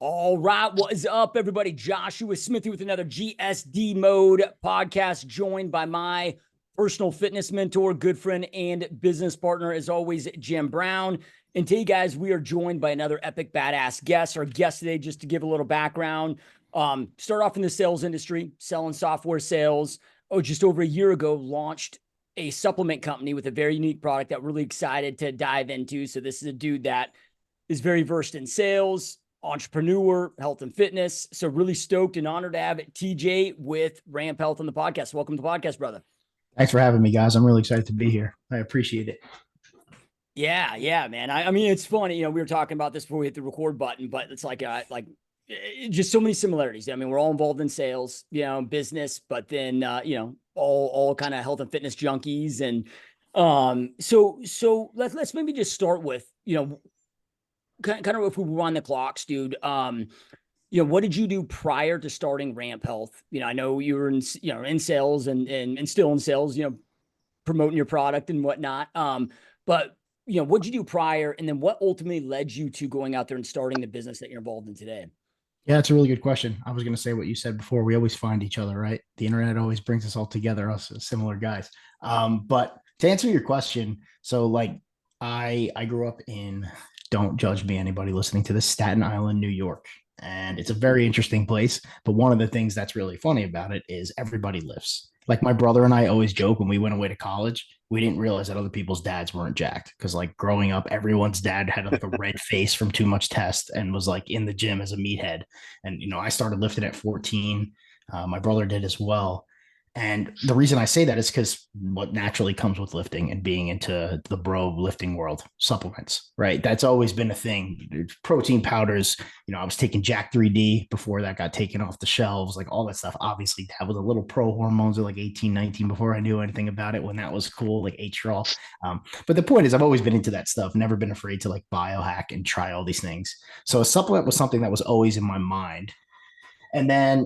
All right, what is up, everybody? Joshua Smithy with another GSD Mode podcast, joined by my personal fitness mentor, good friend, and business partner, as always, Jim Brown. And today, guys, we are joined by another epic badass guest. Our guest today, just to give a little background, start off in the sales industry, selling software sales. Oh, just over a year ago, launched a supplement company with a very unique product that we're really excited to dive into. So this is a dude that is very versed in sales, entrepreneur, health and fitness. So really stoked and honored to have TJ with Ramp Health on the podcast. Welcome to the podcast, brother. Thanks for having me, guys. I'm really excited to be here. I appreciate it. Yeah, man. I mean, it's funny. We were talking about this before we hit the record button, but it's like just so many similarities. I mean, we're all involved in sales, business, but then all kind of health and fitness junkies. And so let's maybe just start with kind of if we run the clocks, dude. What did you do prior to starting Ramp Health? I know you were in sales and still in sales, promoting your product and whatnot. But what'd you do prior, and then what ultimately led you to going out there and starting the business that you're involved in today? Yeah, it's a really good question. I was going to say what you said before. We always find each other, right? The internet always brings us all together, us similar guys. But to answer your question, so like I grew up in, don't judge me, anybody listening to this, Staten Island, New York. And it's a very interesting place. But one of the things that's really funny about it is everybody lifts. Like my brother and I always joke when we went away to college, we didn't realize that other people's dads weren't jacked because like growing up, everyone's dad had like a red face from too much test and was like in the gym as a meathead. And I started lifting at 14. My brother did as well. And the reason I say that is because what naturally comes with lifting and being into the bro lifting world, supplements, right? That's always been a thing. Protein powders, I was taking Jack 3D before that got taken off the shelves, like all that stuff. Obviously, that was a little pro hormones at like 18, 19 before I knew anything about it when that was cool, like H-Raw. But the point is, I've always been into that stuff, never been afraid to like biohack and try all these things. So a supplement was something that was always in my mind. And then,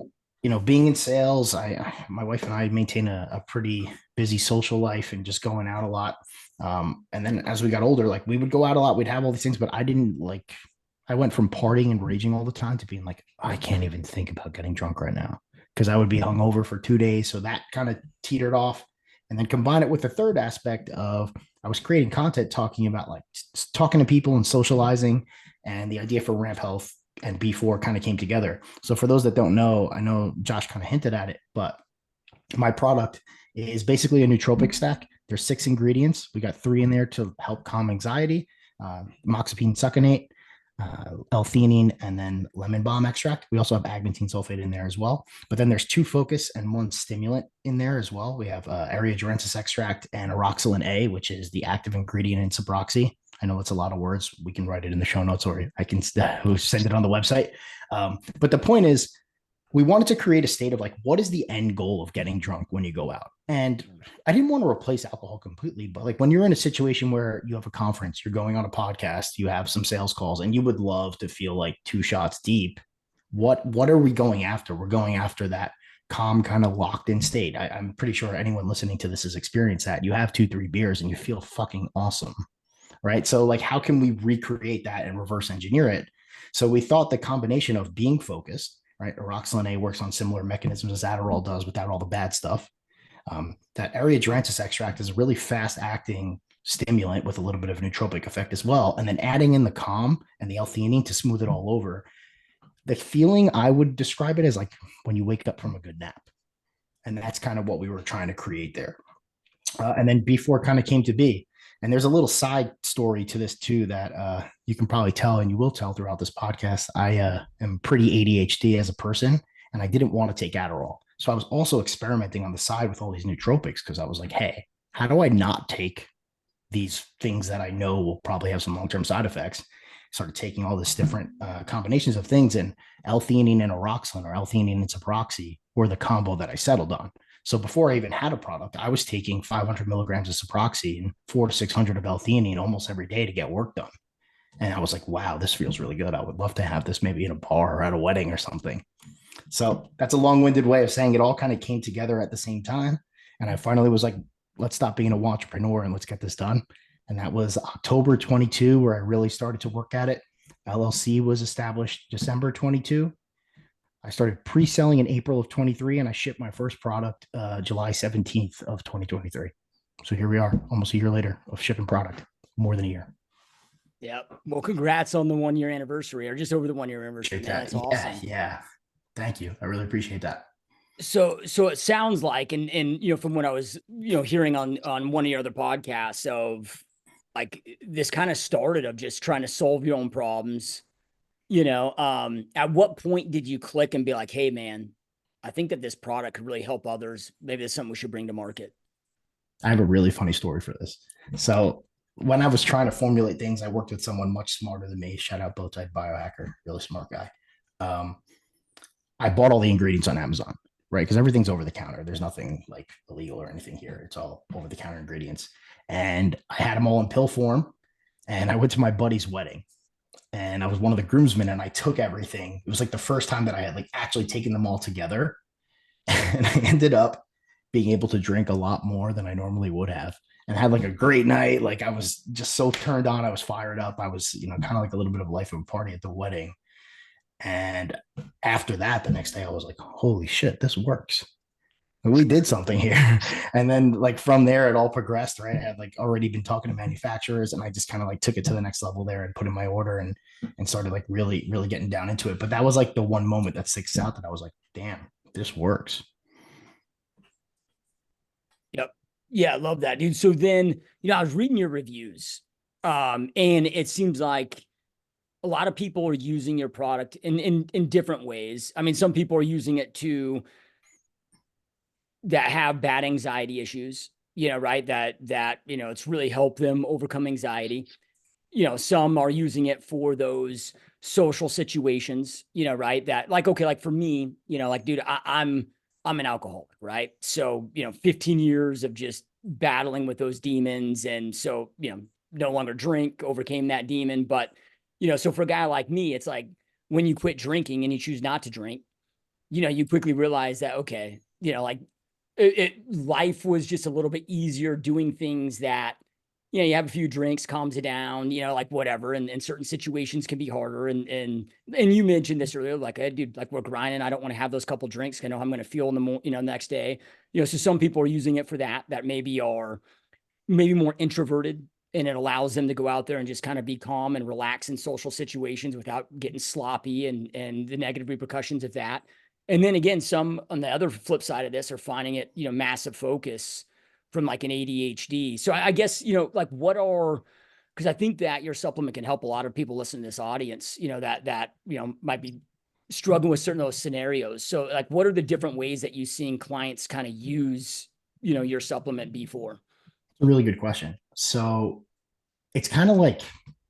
being in sales, my wife and I maintain a pretty busy social life and just going out a lot. And then as we got older, like we would go out a lot, we'd have all these things, but I went from partying and raging all the time to being like, I can't even think about getting drunk right now because I would be hungover for 2 days. So that kind of teetered off. And then combine it with the third aspect of I was creating content talking about like talking to people and socializing, and the idea for Ramp Health and B4 kind of came together. So for those that don't know, I know Josh kind of hinted at it, but my product is basically a nootropic stack. There's 6 ingredients. We got 3 in there to help calm anxiety, moxapine succinate, L-theanine, and then lemon balm extract. We also have agmatine sulfate in there as well. But then there's 2 focus and 1 stimulant in there as well. We have Areogerensis extract and Aroxalin A, which is the active ingredient in Suboxy. I know it's a lot of words. We can write it in the show notes, or I can send it on the website. But the point is, we wanted to create a state of like, what is the end goal of getting drunk when you go out? And I didn't want to replace alcohol completely, but like when you're in a situation where you have a conference, you're going on a podcast, you have some sales calls, and you would love to feel like 2 shots deep. What are we going after? We're going after that calm, kind of locked in state. I'm pretty sure anyone listening to this has experienced that. You have 2, 3 beers and you feel fucking awesome, right? So like, how can we recreate that and reverse engineer it? So we thought the combination of being focused, right? Aroxalin A works on similar mechanisms as Adderall does without all the bad stuff. That Areogerensis extract is a really fast acting stimulant with a little bit of nootropic effect as well. And then adding in the calm and the L-theanine to smooth it all over. The feeling I would describe it as like when you wake up from a good nap. And that's kind of what we were trying to create there. And then B4 kind of came to be. And there's a little side story to this too that you can probably tell, and you will tell throughout this podcast. I am pretty ADHD as a person, and I didn't want to take Adderall. So I was also experimenting on the side with all these nootropics because I was like, hey, how do I not take these things that I know will probably have some long-term side effects? Started taking all this different combinations of things, and L-theanine and Aroxalin, or L-theanine and Suboxy, were the combo that I settled on. So before I even had a product, I was taking 500 milligrams of Suboxy and 400 to 600 of L-theanine almost every day to get work done. And I was like, wow, this feels really good. I would love to have this maybe in a bar or at a wedding or something. So that's a long-winded way of saying it all kind of came together at the same time. And I finally was like, let's stop being a entrepreneur and let's get this done. And that was October 22, where I really started to work at it. LLC was established December 22. I started pre-selling in April of 23, and I shipped my first product July 17th of 2023. So here we are, almost a year later of shipping product, more than a year. Yep. Well, congrats on the 1 year anniversary, or just over the 1 year anniversary, Appreciate man. that. That's Yeah, awesome. yeah. Thank you. I really appreciate that. So it sounds like, and from what I was hearing on one of your other podcasts, of like this kind of started of just trying to solve your own problems. At what point did you click and be like, hey man, I think that this product could really help others. Maybe it's something we should bring to market. I have a really funny story for this. So when I was trying to formulate things, I worked with someone much smarter than me. Shout out Bowtie Biohacker, really smart guy. Um, I bought all the ingredients on Amazon, right? Because everything's over the counter. There's nothing like illegal or anything here. It's all over the counter ingredients. And I had them all in pill form. And I went to my buddy's wedding, and I was one of the groomsmen, and I took everything. It was like the first time that I had like actually taken them all together. And I ended up being able to drink a lot more than I normally would have, and had like a great night. Like I was just so turned on. I was fired up. I was, kind of like a little bit of a life of a party at the wedding. And after that, the next day I was like, holy shit, this works. We did something here. And then like from there, it all progressed, right? I had like already been talking to manufacturers, and I just kind of like took it to the next level there and put in my order and started like really, really getting down into it. But that was like the one moment that sticks out that I was like, damn, this works. Yep. Yeah, I love that, dude. So then, I was reading your reviews, and it seems like a lot of people are using your product in different ways. I mean, some people are using it to that have bad anxiety issues, right? That it's really helped them overcome anxiety. Some are using it for those social situations, right? That like, okay, like for me, like, dude, I'm an alcoholic, right? So, 15 years of just battling with those demons. And so, no longer drink, overcame that demon. But, so for a guy like me, it's like when you quit drinking and you choose not to drink, you quickly realize that, okay, like life was just a little bit easier doing things that, you have a few drinks, calms you down, like whatever. And certain situations can be harder. And you mentioned this earlier, like, hey, dude, like we're grinding. I don't want to have those couple drinks. I know how I'm going to feel in the next day. So some people are using it for that maybe are maybe more introverted, and it allows them to go out there and just kind of be calm and relax in social situations without getting sloppy and the negative repercussions of that. And then again, some on the other flip side of this are finding it, massive focus from like an ADHD. So I guess, like what are, because I think that your supplement can help a lot of people listening to this audience, that might be struggling with certain of those scenarios. So like, what are the different ways that you've seen clients kind of use, your supplement before? It's a really good question. So it's kind of like,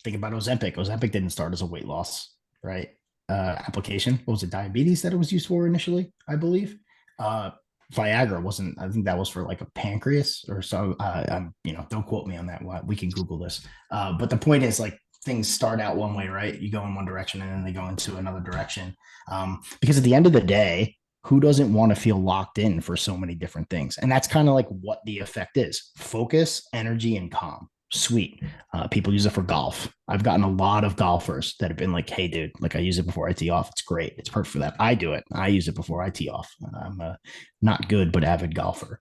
think about Ozempic. Ozempic didn't start as a weight loss, right? Application. What was it? Diabetes that it was used for initially, I believe. Uh, Viagra wasn't. I think that was for like a pancreas or so. Don't quote me on that. We can Google this. But the point is, like, things start out one way, right? You go in one direction and then they go into another direction. Because at the end of the day, who doesn't want to feel locked in for so many different things? And that's kind of like what the effect is: focus, energy, and calm. Sweet. People use it for golf. I've gotten a lot of golfers that have been like, hey, dude, like I use it before I tee off. It's great. It's perfect for that. I do it. I use it before I tee off. I'm a not good, but avid golfer.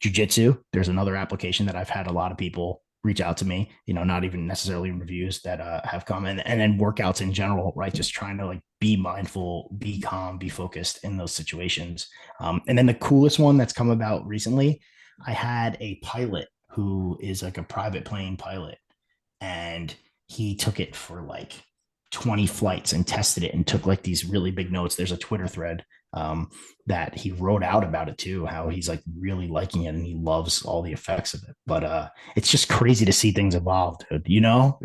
Jiu-jitsu, there's another application that I've had a lot of people reach out to me, not even necessarily in reviews that have come in, and then workouts in general, right? Just trying to like be mindful, be calm, be focused in those situations. And then the coolest one that's come about recently, I had a pilot who is like a private plane pilot, and he took it for like 20 flights and tested it and took like these really big notes. There's a Twitter thread that he wrote out about it too, how he's like really liking it and he loves all the effects of it. But it's just crazy to see things evolve, dude.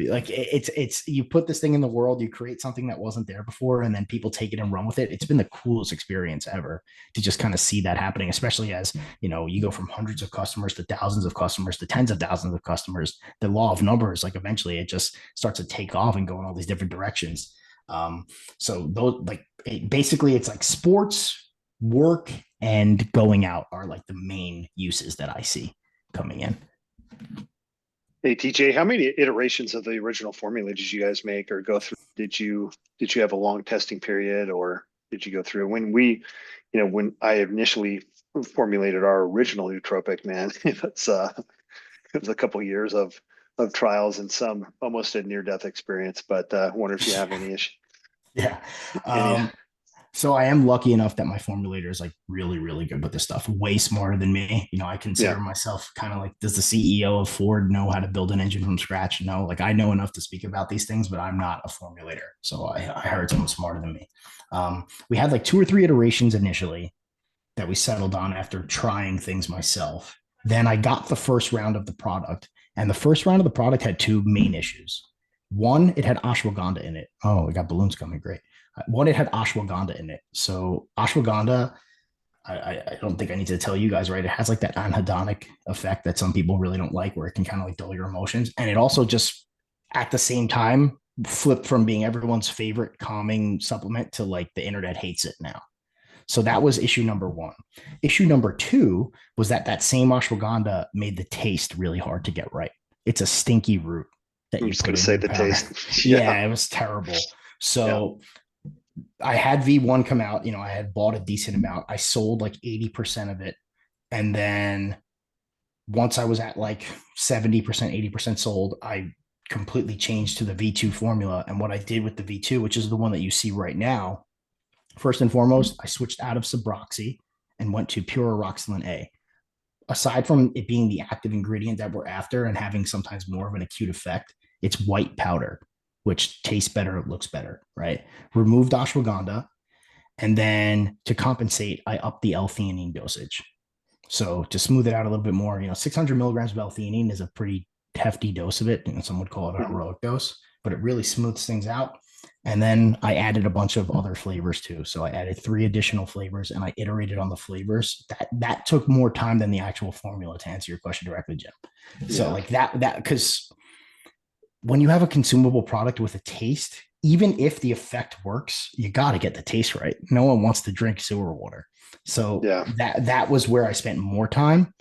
Like it's you put this thing in the world, you create something that wasn't there before, and then people take it and run with it. It's been the coolest experience ever to just kind of see that happening, especially as you go from hundreds of customers to thousands of customers to tens of thousands of customers. The law of numbers, like eventually it just starts to take off and go in all these different directions. So those like basically it's like sports, work, and going out are like the main uses that I see coming in. Hey TJ, how many iterations of the original formula did you guys make or go through? Did you have a long testing period, or did you go through when I initially formulated our original nootropic, man, it was a couple of years of trials and some almost a near death experience. But I wonder if you have any issue, Yeah. any. So I am lucky enough that my formulator is like really, really good with this stuff, way smarter than me. I Yeah, consider myself kind of like, does the CEO of Ford know how to build an engine from scratch? No, like I know enough to speak about these things, but I'm not a formulator. So I heard someone smarter than me. We had like 2 or 3 iterations initially that we settled on after trying things myself. Then I got the first round of the product, and the first round of the product had 2 main issues. One, it had ashwagandha in it. Oh, we got balloons coming. Great. One, it had ashwagandha in it. So ashwagandha, I don't think I need to tell you guys, right? It has like that anhedonic effect that some people really don't like, where it can kind of like dull your emotions. And it also just at the same time flipped from being everyone's favorite calming supplement to like the internet hates it now. So that was issue number one. Issue number two was that same ashwagandha made the taste really hard to get right. It's a stinky root that I'm you just gonna put in say your the powder. taste. Yeah, Yeah, it was terrible. yeah. So I had V1 come out. I had bought a decent amount. I sold like 80% of it. And then once I was at like 70%, 80% sold, I completely changed to the V2 formula. And what I did with the V2, which is the one that you see right now, first and foremost, I switched out of Subroxy and went to pure Roxylin A. Aside from it being the active ingredient that we're after and having sometimes more of an acute effect, it's white powder, which tastes better, looks better, right? Removed ashwagandha. And then to compensate, I upped the L-theanine dosage. So to smooth it out a little bit more, 600 milligrams of L-theanine is a pretty hefty dose of it. Some would call it a Mhm. heroic dose, but it really smooths things out. And then I added a bunch of other flavors too. So I added 3 additional flavors and I iterated on the flavors. That took more time than the actual formula, to answer your question directly, Jim. So Yeah, like that because when you have a consumable product with a taste, even if the effect works, you got to get the taste right. No one wants to drink sewer water. So yeah. that was where I spent more time.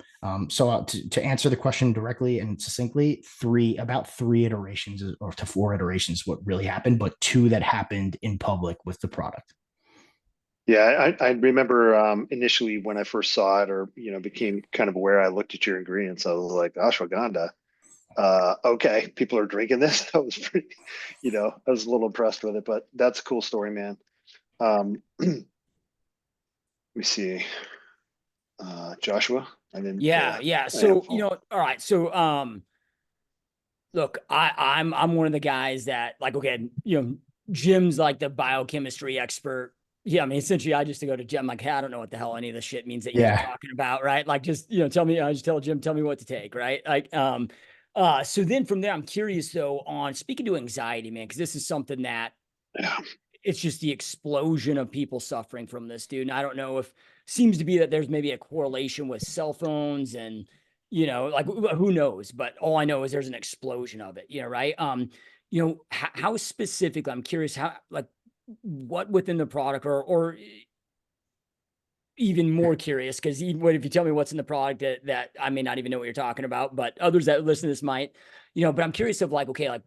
So to answer the question directly and succinctly, about 3 iterations or to 4 iterations, what really happened, but 2 that happened in public with the product. Yeah, I remember initially when I first saw it, or became kind of aware. I looked at your ingredients. I was like, ashwagandha. Okay, people are drinking this. I was pretty, I was a little impressed with it. But that's a cool story, man. Let me see, Joshua. I didn't. Yeah, yeah. I am So, full. all right. So, look, I'm one of the guys that like, okay, Jim's like the biochemistry expert. Yeah, I mean, essentially, I just to go to Jim, like, hey, I don't know what the hell any of this shit means that you guys are Yeah. talking about, right? Like, just tell me. I just tell Jim, tell me what to take, right? Like, so then from there, I'm curious though on speaking to anxiety, man, because this is something that Yeah. it's just the explosion of people suffering from this, dude. And I don't know if seems to be that there's maybe a correlation with cell phones and like who knows, but all I know is there's an explosion of it, right? How specific, I'm curious how like what within the product or even more curious because even what if you tell me what's in the product that I may not even know what you're talking about, but others that listen to this might, but I'm curious of like, okay, like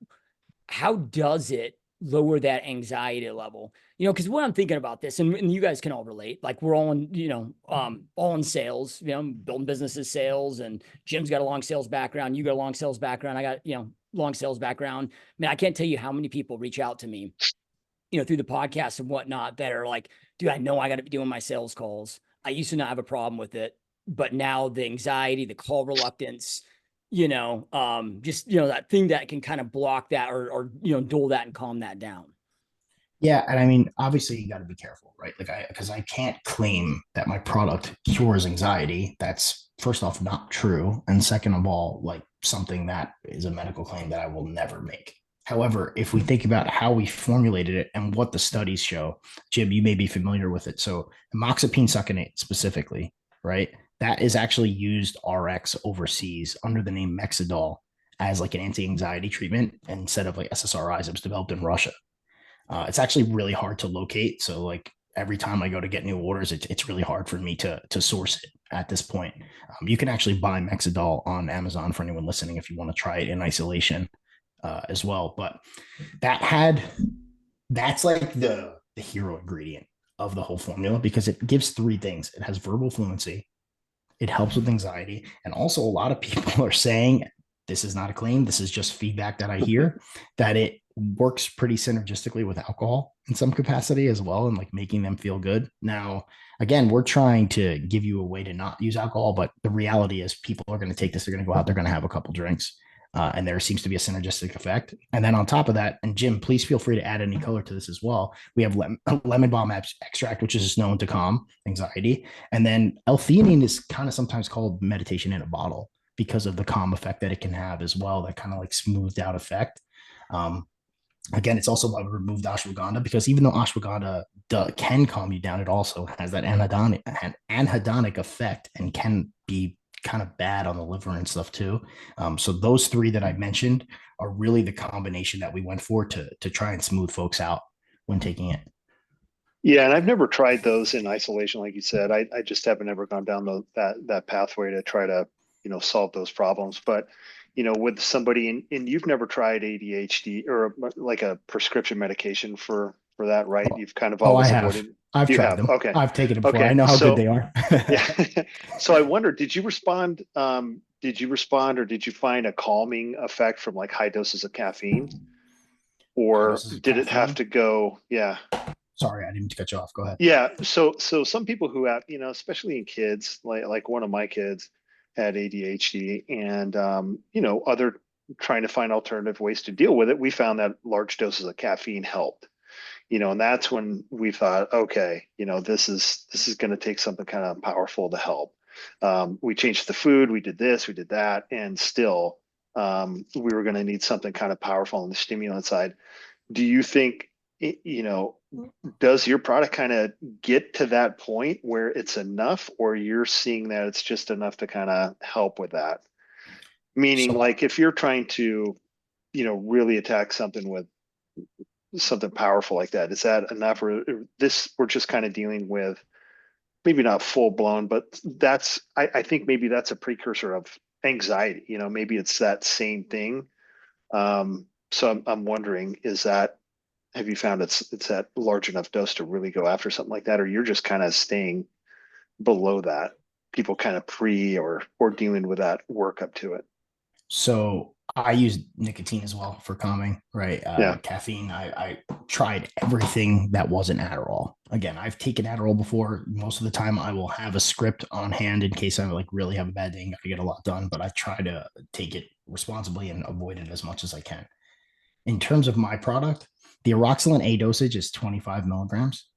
how does it lower that anxiety level? Because what I'm thinking about this, and you guys can all relate, like we're all in, all in sales, building businesses, sales, and Jim's got a long sales background. You got a long sales background. I got, long sales background. I mean, I can't tell you how many people reach out to me, through the podcast and whatnot that are like, dude, I know I got to be doing my sales calls. I used to not have a problem with it, but now the anxiety, the call reluctance, just, that thing that can kind of block that or dull that and calm that down. Yeah, and I mean, obviously, you got to be careful, right? Like, because I can't claim that my product cures anxiety. That's first off not true, and second of all, like something that is a medical claim that I will never make. However, if we think about how we formulated it and what the studies show, Jim, you may be familiar with it. So, amoxapine succinate specifically, right? That is actually used RX overseas under the name Mexidol as like an anti-anxiety treatment instead of like SSRIs. It was developed in Russia. It's actually really hard to locate. So like every time I go to get new orders, it's really hard for me to source it. at this point. You can actually buy Mexidol on Amazon for anyone listening if you want to try it in isolation as well. But that's like the hero ingredient of the whole formula because it gives three things. It has verbal fluency, it helps with anxiety, and also a lot of people are saying, this is not a claim, this is just feedback that I hear, that it works pretty synergistically with alcohol in some capacity as well, and like making them feel good. Now, again, we're trying to give you a way to not use alcohol, but the reality is people are going to take this, they're going to go out, they're going to have a couple drinks. And there seems to be a synergistic effect. And then on top of that, and Jim, please feel free to add any color to this as well. We have lemon balm extract, which is just known to calm anxiety. And then L-theanine is kind of sometimes called meditation in a bottle because of the calm effect that it can have as well, that kind of like smoothed out effect. Again, it's also why we removed ashwagandha, because even though ashwagandha can calm you down, it also has that anhedonic effect and can be kind of bad on the liver and stuff too. So those three that I mentioned are really the combination that we went for to try and smooth folks out when taking it. Yeah, and I've never tried those in isolation, like you said. I just haven't ever gone down that pathway to try to, solve those problems. But, with somebody and you've never tried ADHD or like a prescription medication for that, right? Oh, You've kind of I always have. avoided. I've You tried have. them. Okay. I've taken it before. I Okay. know how good they So are. yeah. So I wonder, did you respond? Or did you find a calming effect from like high doses of caffeine? High Or doses of did it have caffeine. to go? Yeah. Sorry, I didn't mean to cut you off. Go ahead. Yeah, so some people who have, especially in kids, like one of my kids had ADHD, and other trying to find alternative ways to deal with it. We found that large doses of caffeine helped, and that's when we thought, okay, this is going to take something kind of powerful to help. We changed the food, we did this, we did that, and still we were going to need something kind of powerful on the stimulant side. Do you think, does your product kind of get to that point where it's enough, or you're seeing that it's just enough to kind of help with that? Meaning, So like if you're trying to, really attack something with something powerful like that, is that enough? Or this, we're just kind of dealing with maybe not full blown, but I think maybe that's a precursor of anxiety. Maybe it's that same thing. So I'm wondering, have you found it's that large enough dose to really go after something like that, or you're just kind of staying below that? People kind of or dealing with that work up to it. So I use nicotine as well for calming, right? Yeah, Caffeine. I tried everything that wasn't Adderall. Again, I've taken Adderall before. Most of the time, I will have a script on hand in case I like really have a bad day and got to get a lot done. But I try to take it responsibly and avoid it as much as I can. In terms of my product, the Aroxalin A dosage is 25 milligrams.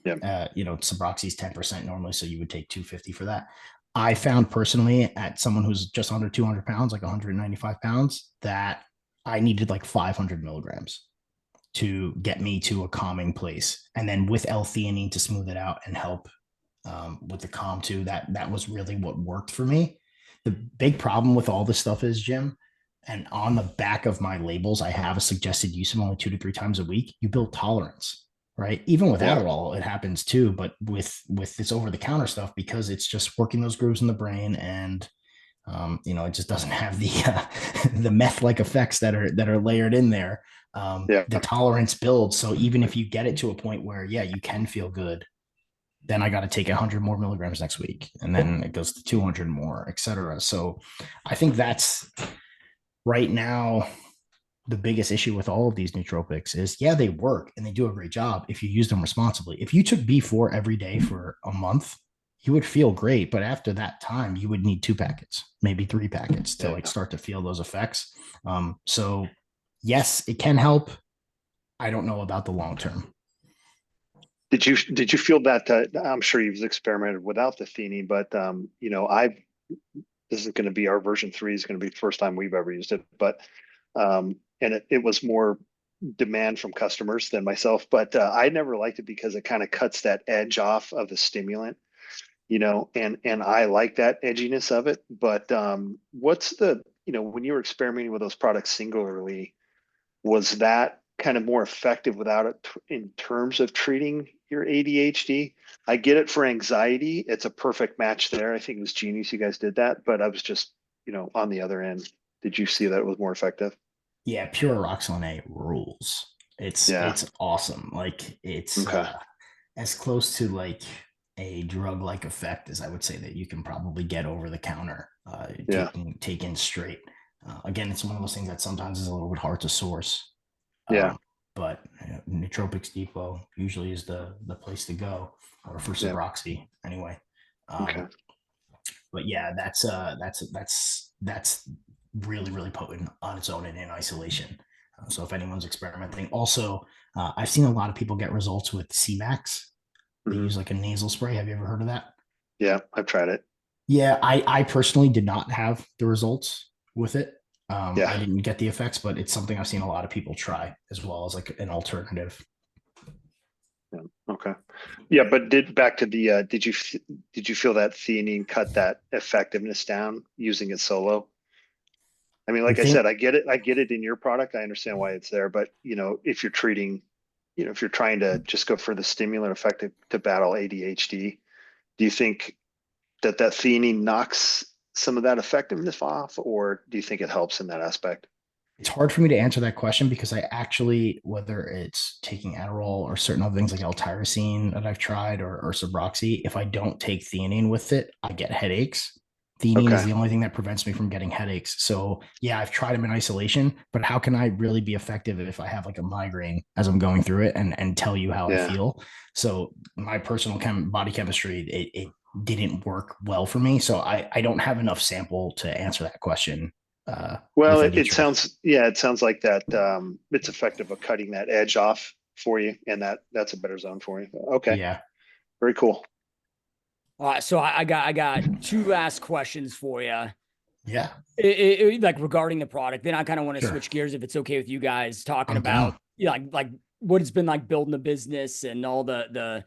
yeah. Suboxy is 10% normally, so you would take 250 for that. I found personally at someone who's just under 200 pounds, like 195 pounds, that I needed like 500 milligrams to get me to a calming place. And then with L-theanine to smooth it out and help with the calm too, that was really what worked for me. The big problem with all this stuff is, Jim, and on the back of my labels, I have a suggested use of only 2 to 3 times a week. You build tolerance, right? Even with Yeah. Adderall, it happens too. But with this over the counter stuff, because it's just working those grooves in the brain, and it just doesn't have the the meth like effects that are layered in there. Yeah. The tolerance builds. So even if you get it to a point where you can feel good, then I got to take 100 more milligrams next week, and then it goes to 200 more, etc. So I think that's right now the biggest issue with all of these nootropics is they work and they do a great job if you use them responsibly. If you took B4 every day for a month, you would feel great, but after that time you would need 2 packets, maybe 3 packets to like Yeah. start to feel those effects. So yes, it can help. I don't know about the long term. Did you feel that? I'm sure you've experimented without the theanine, but I this is going to be our version 3 is going to be the first time we've ever used it, but and it was more demand from customers than myself, but I never liked it because it kind of cuts that edge off of the stimulant, and I like that edginess of it. But what's when you were experimenting with those products singularly, was that kind of more effective without it in terms of treating your ADHD? I get it for anxiety. It's a perfect match there. I think it was genius you guys did that, but I was just, on the other end. Did you see that it was more effective? Yeah, pure Roxylane A rules. Yeah. It's awesome. Like it's Okay. as close to like a drug-like effect as I would say that you can probably get over the counter, Yeah. taken straight. Again, it's one of those things that sometimes is a little bit hard to source. Yeah. But Nootropics Depot usually is the place to go, or for Yeah. Subroxy anyway. Okay. But yeah, that's really really potent on its own and in isolation. So if anyone's experimenting, also I've seen a lot of people get results with CMAX. They Hmm. use like a nasal spray. Have you ever heard of that? Yeah, I've tried it. Yeah, I personally did not have the results with it. I Yeah. didn't get the effects, but it's something I've seen a lot of people try as well as like an alternative. Yeah. Okay. Yeah, but back to the did you feel that theanine cut that effectiveness down using it solo? I mean, I like I think said, I get it in your product. I understand why it's there, but if you're treating, if you're trying to just go for the stimulant effect to battle ADHD, do you think that theanine knocks some of that effectiveness off, or do you think it helps in that aspect? it's hard for me to answer that question because I actually, whether it's taking Adderall or certain other things like L-tyrosine that I've tried or Subroxy, if I don't take theanine with it, I get headaches. Theanine is Okay. the only thing that prevents me from getting headaches. So yeah, I've tried them in isolation, but how can I really be effective if I have like a migraine as I'm going through it and tell you how I Yeah. feel? So my personal body chemistry, it didn't work well for me. So I don't have enough sample to answer that question Well, with it, any it truth. sounds, yeah, it sounds like that it's effective of cutting that edge off for you, and that's a better zone for you. Okay, Yeah. very cool. All right, so I got two last questions for you. Yeah. Like regarding the product. Then I kind of want to Sure. switch gears if it's okay with you guys talking I'm about down. like what it's been like building the business and all the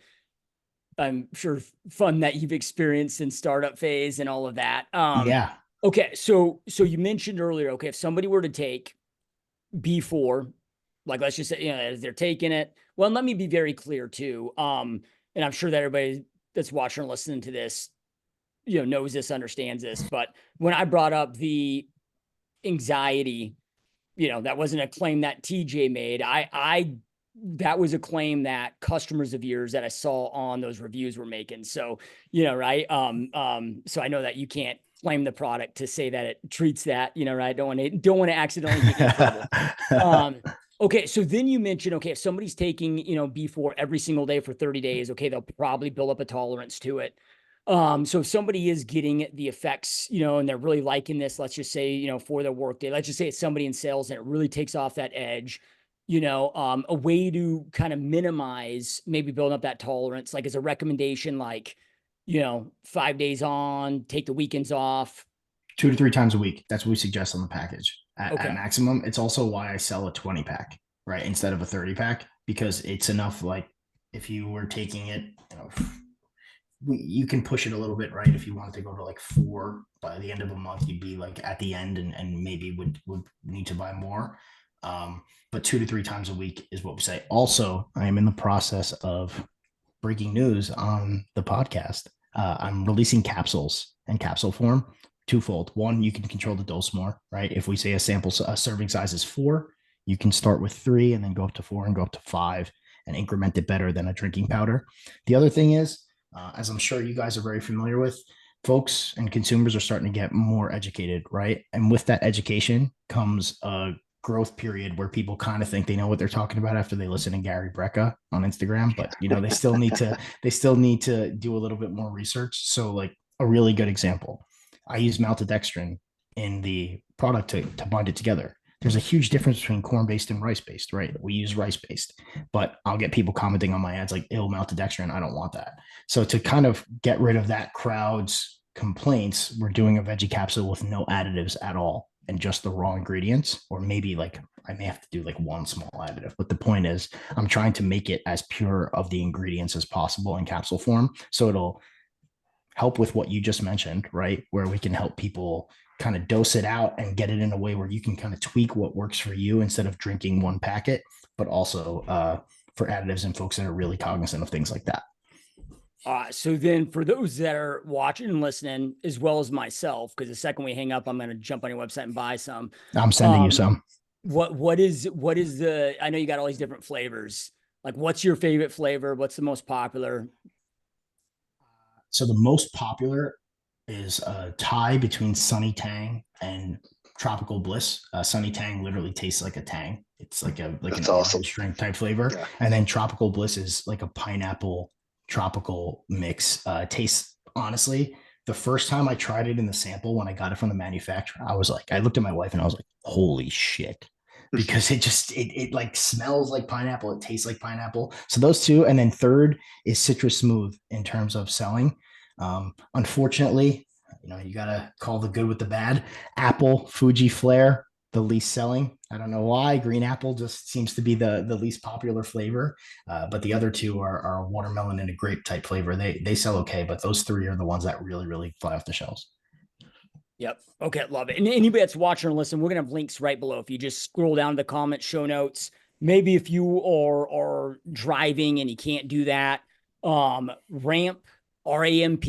I'm sure fun that you've experienced in startup phase and all of that. Yeah. Okay, so you mentioned earlier, okay, if somebody were to take B4, like let's just say, as they're taking it, well, let me be very clear too. And I'm sure that everybody that's watching or listening to this, knows this, understands this. But when I brought up the anxiety, that wasn't a claim that TJ made. I that was a claim that customers of yours that I saw on those reviews were making. So, right. So I know that you can't claim the product to say that it treats that, right. Don't want to accidentally get you in trouble. Okay. So then you mentioned, okay, if somebody's taking, B4 every single day for 30 days, okay, they'll probably build up a tolerance to it. So if somebody is getting the effects, and they're really liking this, let's just say, for their workday, let's just say it's somebody in sales and it really takes off that edge, a way to kind of minimize maybe building up that tolerance, like as a recommendation, like, 5 days on, take the weekends off. 2 to 3 times a week. That's what we suggest on the package at Okay. maximum. It's also why I sell a 20 pack, right? Instead of a 30 pack, because it's enough. Like if you were taking it, you can push it a little bit, right? If you wanted to go to like 4 by the end of a month, you'd be like at the end and maybe would need to buy more. But 2 to 3 times a week is what we say. Also, I am in the process of breaking news on the podcast. I'm releasing capsules in capsule form, twofold. One, you can control the dose more, right? If we say a serving size is 4, you can start with 3 and then go up to 4 and go up to 5 and increment it better than a drinking powder. The other thing is, as I'm sure you guys are very familiar with, folks and consumers are starting to get more educated, right? And with that education comes a growth period where people kind of think they know what they're talking about after they listen to Gary Brecka on Instagram, but they still need to do a little bit more research. So like a really good example, I use maltodextrin in the product to bind it together. There's a huge difference between corn-based and rice-based, right? We use rice-based, but I'll get people commenting on my ads like, ill maltodextrin, I don't want that. So to kind of get rid of that crowd's complaints, we're doing a veggie capsule with no additives at all and just the raw ingredients, or maybe like I may have to do like one small additive. But the point is, I'm trying to make it as pure of the ingredients as possible in capsule form. So it'll help with what you just mentioned, right? Where we can help people kind of dose it out and get it in a way where you can kind of tweak what works for you instead of drinking one packet. but also for additives and folks that are really cognizant of things like that. So then for those that are watching and listening, as well as myself, because the second we hang up, I'm going to jump on your website and buy some. I'm sending you some. What is the, I know you got all these different flavors. Like, what's your favorite flavor? What's the most popular? So the most popular is a tie between Sunny Tang and Tropical Bliss. Sunny Tang literally tastes like a tang. It's like an That's awesome. orange drink type flavor. Yeah. And then Tropical Bliss is like a pineapple tropical mix. Tastes, honestly, the first time I tried it in the sample when I got it from the manufacturer, I was like, I looked at my wife and I was like, holy shit. Because it like smells like pineapple, it tastes like pineapple. So those two, and then third is Citrus Smooth in terms of selling. Unfortunately, you gotta call the good with the bad. Apple, Fuji Flare, the least selling. I don't know why. Green apple just seems to be the least popular flavor. But the other two are watermelon and a grape type flavor. They sell okay, but those three are the ones that really, really fly off the shelves. Yep. Okay. Love it. And anybody that's watching or listening, we're going to have links right below. If you just scroll down to the comment show notes, maybe if you are driving and you can't do that, ramp, RAMP,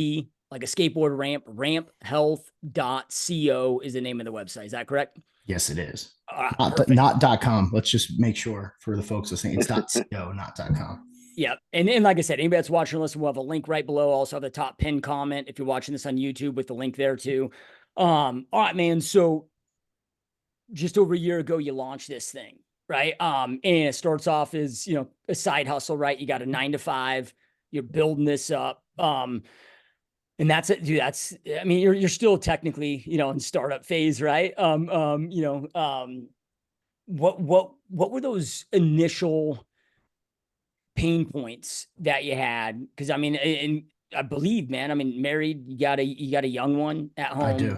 like a skateboard ramp, ramphealth.co is the name of the website. Is that correct? Yes, it is. Perfect. Not .com. Let's just make sure for the folks listening. It's .co, not .com. Yeah. And like I said, anybody that's watching or listening, we'll have a link right below. Also have the top pin comment if you're watching this on YouTube with the link there too. All right, man. So just over a year ago, you launched this thing, right? And it starts off as, a side hustle, right? You got a 9 to 5, you're building this up. And that's it, dude. I mean, you're still technically, in startup phase, right? What were those initial pain points that you had? Because I mean, and I believe, man, I mean, married, you got a young one at home. I do.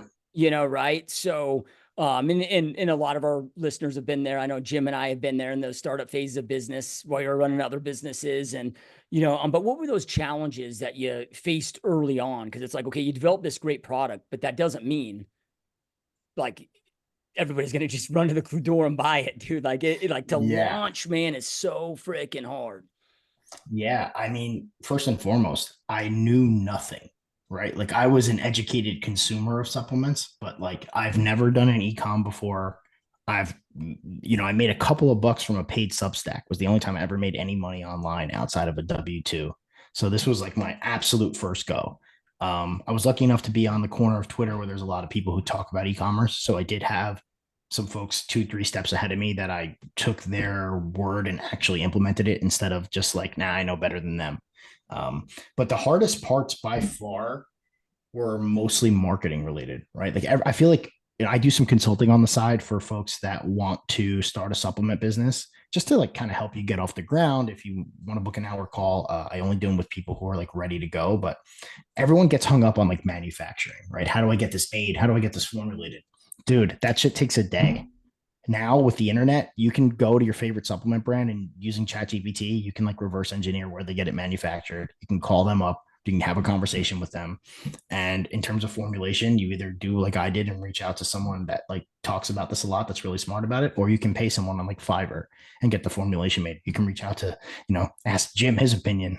Right? So, and a lot of our listeners have been there. I know Jim and I have been there in those startup phases of business while you're running other businesses. And, but what were those challenges that you faced early on? Because it's like, okay, you developed this great product, but that doesn't mean like everybody's going to just run to the door and buy it, dude. Like launch, man, is so freaking hard. Yeah. I mean, first and foremost, I knew nothing, right? Like I was an educated consumer of supplements, but like I've never done an e-com before. I made a couple of bucks from a paid Substack. Was the only time I ever made any money online outside of a W-2. So this was like my absolute first go. I was lucky enough to be on the corner of Twitter where there's a lot of people who talk about e-commerce. So I did have some folks 2-3 steps ahead of me that I took their word and actually implemented it instead of just like, nah, I know better than them. But the hardest parts by far were mostly marketing related, right? Like I feel like I do some consulting on the side for folks that want to start a supplement business just to like kind of help you get off the ground. If you want to book an hour call, I only do them with people who are like ready to go, but everyone gets hung up on like manufacturing, right? How do I get this made? How do I get this formulated? Dude, that shit takes a day. Now with the internet, you can go to your favorite supplement brand and using ChatGPT, you can like reverse engineer where they get it manufactured. You can call them up, you can have a conversation with them. And in terms of formulation, you either do like I did and reach out to someone that like talks about this a lot, that's really smart about it, or you can pay someone on like Fiverr and get the formulation made. You can reach out to, ask Jim his opinion,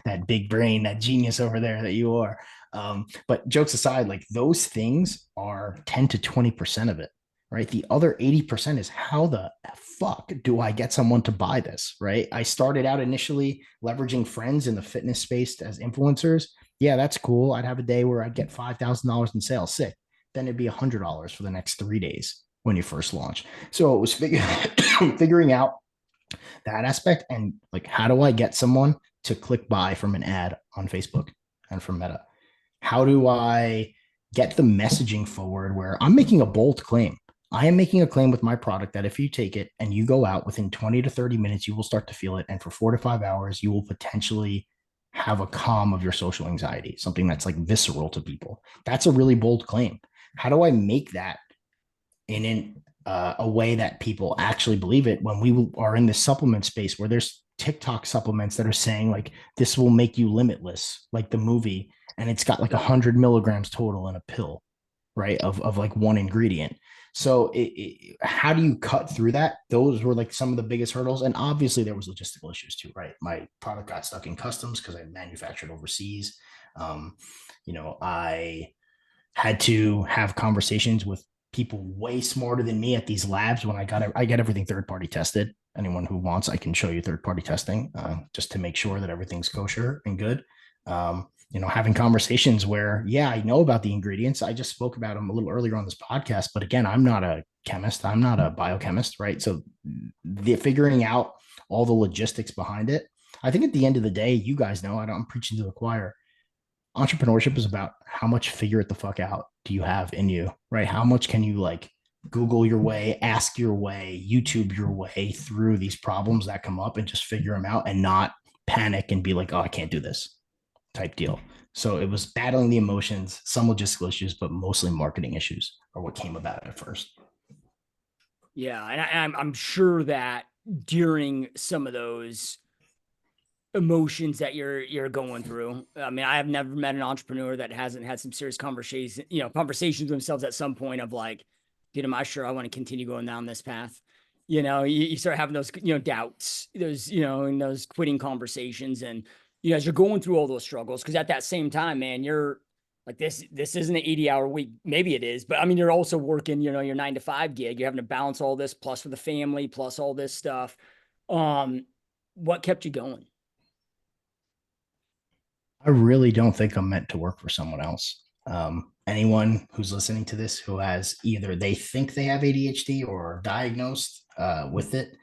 that big brain, that genius over there that you are. But jokes aside, like those things are 10 to 20% of it, right? The other 80% is how the fuck do I get someone to buy this, right? I started out initially leveraging friends in the fitness space as influencers. Yeah, that's cool. I'd have a day where I'd get $5,000 in sales. Sick. Then it'd be $100 for the next 3 days when you first launch. So it was figuring out that aspect and like, how do I get someone to click buy from an ad on Facebook and from Meta? How do I get the messaging forward where I'm making a bold claim? I am making a claim with my product that if you take it and you go out within 20 to 30 minutes, you will start to feel it. And for 4 to 5 hours, you will potentially have a calm of your social anxiety, something that's like visceral to people. That's a really bold claim. How do I make that in a way that people actually believe it when we are in this supplement space where there's TikTok supplements that are saying like, this will make you limitless, like the movie, and it's got like 100 milligrams total in a pill. right? Of like one ingredient. So how do you cut through that? Those were like some of the biggest hurdles. And obviously there was logistical issues too, right? My product got stuck in customs because I manufactured overseas. Um, I had to have conversations with people way smarter than me at these labs when I get everything third party tested. Anyone who wants, I can show you third party testing just to make sure that everything's kosher and good. Having conversations where, yeah, I know about the ingredients. I just spoke about them a little earlier on this podcast, but again, I'm not a chemist. I'm not a biochemist, right? So the figuring out all the logistics behind it. I think at the end of the day, you guys know, I'm preaching to the choir. Entrepreneurship is about how much figure it the fuck out do you have in you, right? How much can you like Google your way, ask your way, YouTube your way through these problems that come up and just figure them out and not panic and be like, oh, I can't do this type deal. So it was battling the emotions, some logistical issues, but mostly marketing issues are what came about at first. Yeah. And I'm sure that during some of those emotions that you're going through. I mean, I have never met an entrepreneur that hasn't had some serious conversations with themselves at some point of like, dude, am I sure I want to continue going down this path? You start having those, doubts, those, and those quitting conversations. And, as you're going through all those struggles, because at that same time, man, you're like, this isn't an 80-hour week. Maybe it is, but I mean, you're also working, your 9 to 5 gig. You're having to balance all this plus with the family, plus all this stuff. What kept you going? I really don't think I'm meant to work for someone else. Anyone who's listening to this who has either they think they have ADHD or diagnosed with it,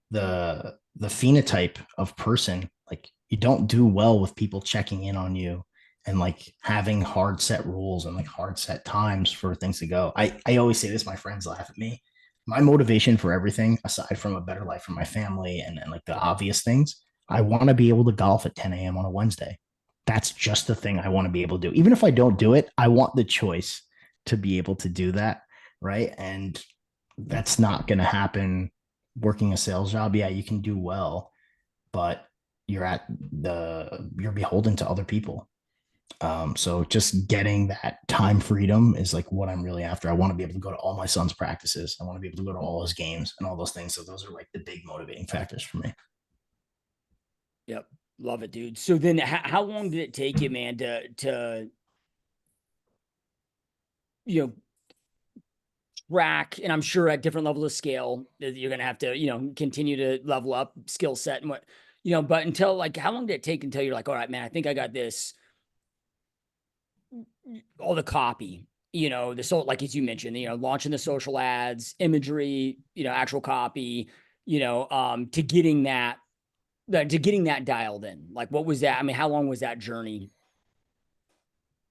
the phenotype of person, like you don't do well with people checking in on you and like having hard set rules and like hard set times for things to go. I always say this, my friends laugh at me. My motivation for everything, aside from a better life for my family and like the obvious things, I want to be able to golf at 10 a.m. on a Wednesday. That's just the thing I want to be able to do. Even if I don't do it, I want the choice to be able to do that. Right. And that's not going to happen working a sales job. Yeah, you can do well, but you're beholden to other people. So just getting that time freedom is like what I'm really after. I want to be able to go to all my son's practices. I want to be able to go to all his games and all those things. So those are like the big motivating factors for me. Yep. Love it, dude. So then how long did it take you, man, to, you know, track, and I'm sure at different levels of scale that you're going to have to, continue to level up skill set and what, but until like, how long did it take until you're like, all right, man, I think I got this, all the copy, like, as you mentioned, launching the social ads, imagery, actual copy, to getting that dialed in? Like, what was that? I mean, how long was that journey?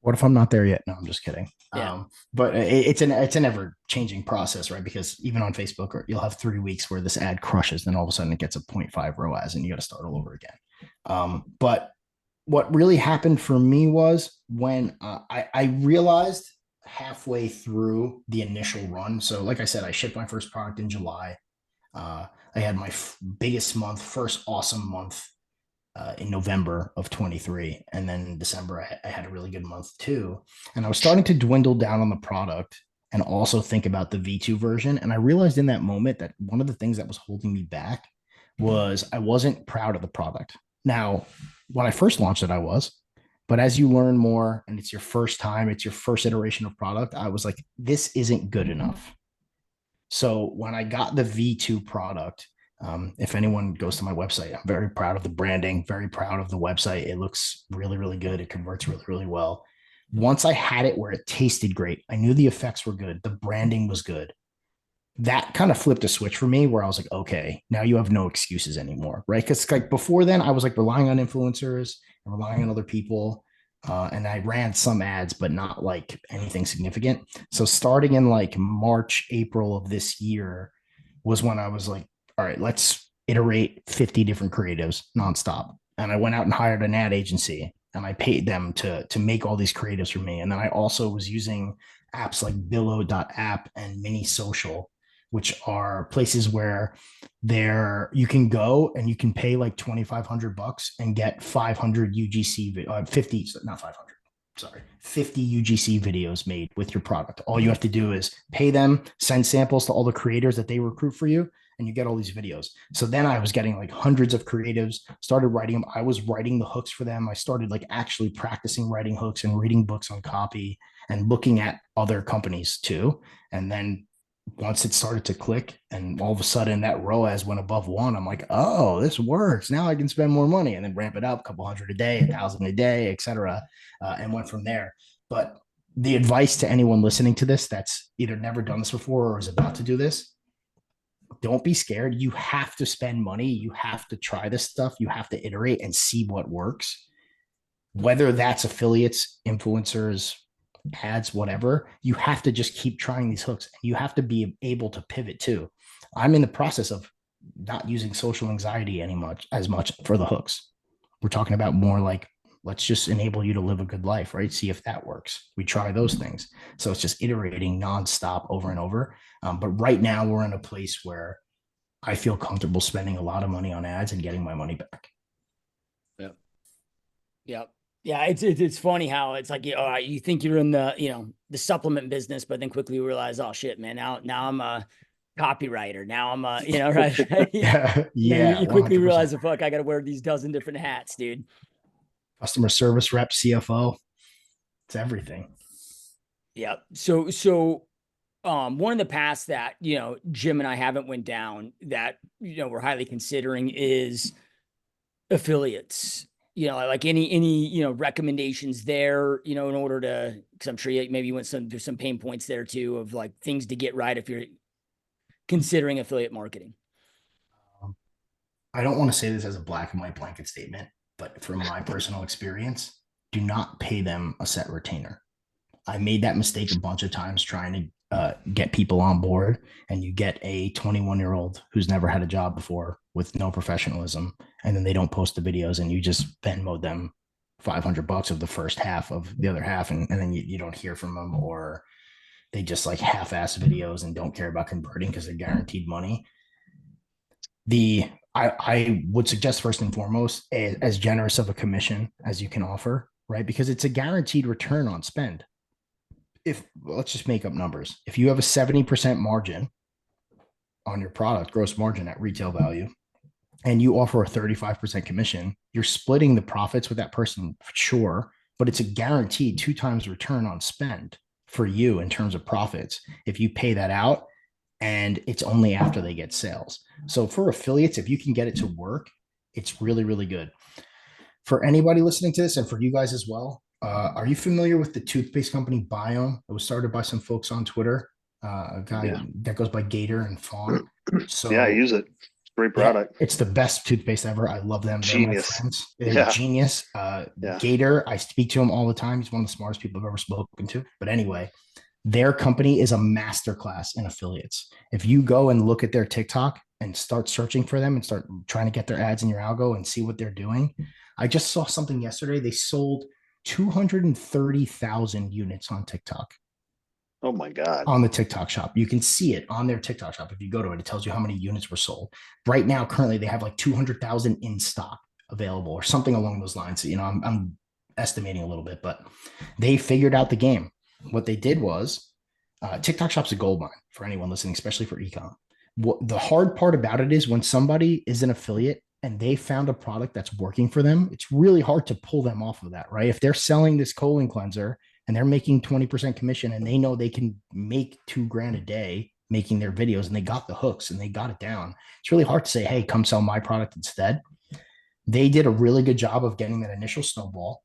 What if I'm not there yet? No, I'm just kidding. Yeah. But it's an ever changing process, right? Because even on Facebook, you'll have 3 weeks where this ad crushes, then all of a sudden it gets a 0.5 ROAS, and you got to start all over again. But what really happened for me was when I realized halfway through the initial run. So, like I said, I shipped my first product in July. I had my biggest month, first awesome month in November of 23. And then in December, I had a really good month too. And I was starting to dwindle down on the product and also think about the V2 version. And I realized in that moment that one of the things that was holding me back was I wasn't proud of the product. Now, when I first launched it, I was. But as you learn more and it's your first time, it's your first iteration of product, I was like, this isn't good enough. So when I got the V2 product, if anyone goes to my website, I'm very proud of the branding, very proud of the website. It looks really, really good. It converts really, really well. Once I had it where it tasted great, I knew the effects were good, the branding was good. That kind of flipped a switch for me where I was like, okay, now you have no excuses anymore, right? Because like before then, I was like relying on influencers and relying on other people. And I ran some ads, but not like anything significant. So starting in like March, April of this year was when I was like, all right, let's iterate 50 different creatives nonstop. And I went out and hired an ad agency and I paid them to make all these creatives for me. And then I also was using apps like Billo.app and Mini Social, which are places where you can go and you can pay like $2,500 and get 500 UGC, 50, not 500, 50 UGC videos made with your product. All you have to do is pay them, send samples to all the creators that they recruit for you, and you get all these videos. So then I was getting like hundreds of creatives, started writing them. I was writing the hooks for them. I started like actually practicing writing hooks and reading books on copy and looking at other companies too. And then once it started to click and all of a sudden that ROAS went above 1, I'm like, oh, this works. Now I can spend more money, and then ramp it up a couple hundred a day, 1,000 a day, etc. And went from there. But the advice to anyone listening to this that's either never done this before or is about to do this, don't be scared. You have to spend money. You have to try this stuff. You have to iterate and see what works. Whether that's affiliates, influencers, ads, whatever, you have to just keep trying these hooks. You have to be able to pivot too. I'm in the process of not using social anxiety as much for the hooks. We're talking about more like, let's just enable you to live a good life, right? See if that works. We try those things. So it's just iterating nonstop over and over. But right now we're in a place where I feel comfortable spending a lot of money on ads and getting my money back. Yep. Yep. Yeah, it's funny how it's like, you think you're in the supplement business, but then quickly you realize, oh shit, man, now I'm a copywriter. Now I'm a, right. Yeah. You quickly 100%. realize, fuck, I got to wear these dozen different hats, dude. Customer service rep, CFO, it's everything. Yeah. So one of the paths that, Jim and I haven't went down that, we're highly considering is affiliates. Like any recommendations there, in order to, because I'm sure maybe you went there's some pain points there too of like things to get right if you're considering affiliate marketing. I don't want to say this as a black and white blanket statement, but from my personal experience, do not pay them a set retainer. I made that mistake a bunch of times trying to get people on board, and you get a 21-year-old who's never had a job before with no professionalism, and then they don't post the videos, and you just Venmo them $500 of the first half of the other half, and then you don't hear from them, or they just like half-ass videos and don't care about converting because they're guaranteed money. I would suggest first and foremost as generous of a commission as you can offer, right? Because it's a guaranteed return on spend. Let's just make up numbers. If you have a 70% margin on your product, gross margin at retail value, and you offer a 35% commission, you're splitting the profits with that person, sure, but it's a guaranteed 2 times return on spend for you in terms of profits if you pay that out, and it's only after they get sales. So for affiliates, if you can get it to work, it's really, really good. For anybody listening to this, and for you guys as well, are you familiar with the toothpaste company Biome? It was started by some folks on Twitter, a guy that goes by Gator and Fawn. So yeah, I use it. It's a great product. It's the best toothpaste ever. I love them. Genius. They're my friends. They're genius. Gator, I speak to him all the time. He's one of the smartest people I've ever spoken to. But anyway, their company is a masterclass in affiliates. If you go and look at their TikTok and start searching for them and start trying to get their ads in your algo and see what they're doing. I just saw something yesterday. They sold 230,000 units on TikTok. Oh my God. On the TikTok shop. You can see it on their TikTok shop. If you go to it, it tells you how many units were sold. Right now, currently, they have like 200,000 in stock available or something along those lines. I'm estimating a little bit, but they figured out the game. What they did was TikTok shop's a gold mine for anyone listening, especially for ecom. What the hard part about it is when somebody is an affiliate and they found a product that's working for them, it's really hard to pull them off of that, right? If they're selling this colon cleanser and they're making 20% commission and they know they can make $2,000 a day making their videos and they got the hooks and they got it down, it's really hard to say, hey, come sell my product instead. They did a really good job of getting that initial snowball.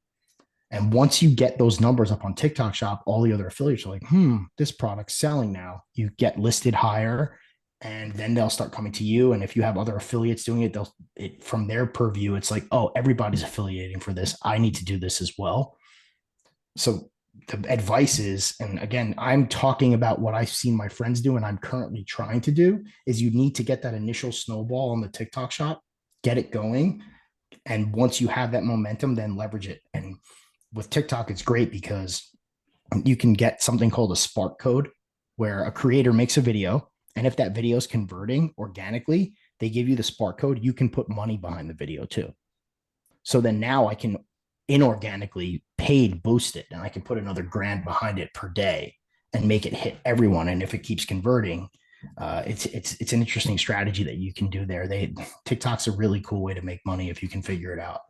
And once you get those numbers up on TikTok shop, all the other affiliates are like, this product's selling now. You get listed higher, and then they'll start coming to you. And if you have other affiliates doing it, from their purview, it's like, oh, everybody's affiliating for this. I need to do this as well. So the advice is, and again, I'm talking about what I've seen my friends do and I'm currently trying to do, is you need to get that initial snowball on the TikTok shop, get it going. And once you have that momentum, then leverage it. And with TikTok, it's great because you can get something called a spark code where a creator makes a video. And if that video is converting organically, they give you the spark code. You can put money behind the video too. So then now I can inorganically paid boost it, and I can put another grand behind it per day and make it hit everyone. And if it keeps converting, it's an interesting strategy that you can do there. TikTok's a really cool way to make money if you can figure it out.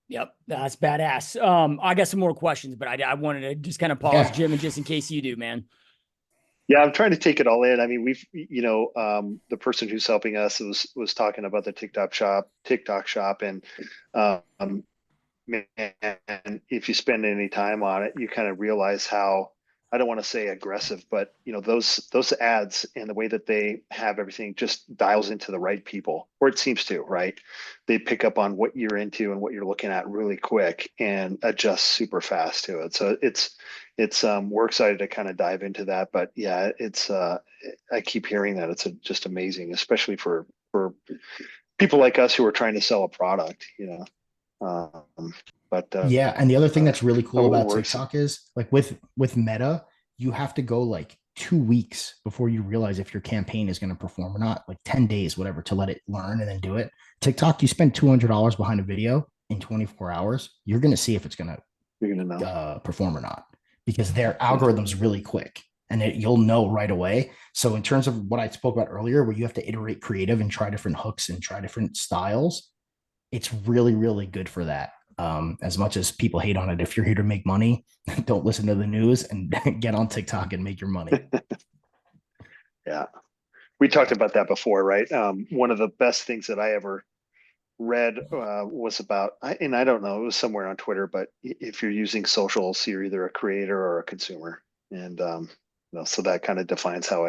Yep, that's badass. I got some more questions, but I wanted to just kind of pause, Yeah. Jim, and just in case you do, man. Yeah, I'm trying to take it all in. I mean, the person who's helping us was talking about the TikTok shop, and man, if you spend any time on it, you kind of realize how, I don't want to say aggressive, but those ads and the way that they have everything just dials into the right people, or it seems to, right? They pick up on what you're into and what you're looking at really quick and adjust super fast to it. So it's we're excited to kind of dive into that. But yeah, I keep hearing that it's just amazing, especially for people like us who are trying to sell a product, but Yeah, and the other thing that's really cool about we're TikTok is like with Meta, you have to go like 2 weeks before you realize if your campaign is going to perform or not, like 10 days, whatever, to let it learn and then do it. TikTok, you spend $200 behind a video in 24 hours, you're going to see if it's going you're gonna know. to perform or not, because their algorithm's really quick and you'll know right away. So in terms of what I spoke about earlier, where you have to iterate creative and try different hooks and try different styles, it's really, really good for that. As much as people hate on it, if you're here to make money, don't listen to the news and get on TikTok and make your money. Yeah, we talked about that before, right? One of the best things that I ever read was about, and I don't know, it was somewhere on Twitter, but if you're using socials, you're either a creator or a consumer, and so that kind of defines how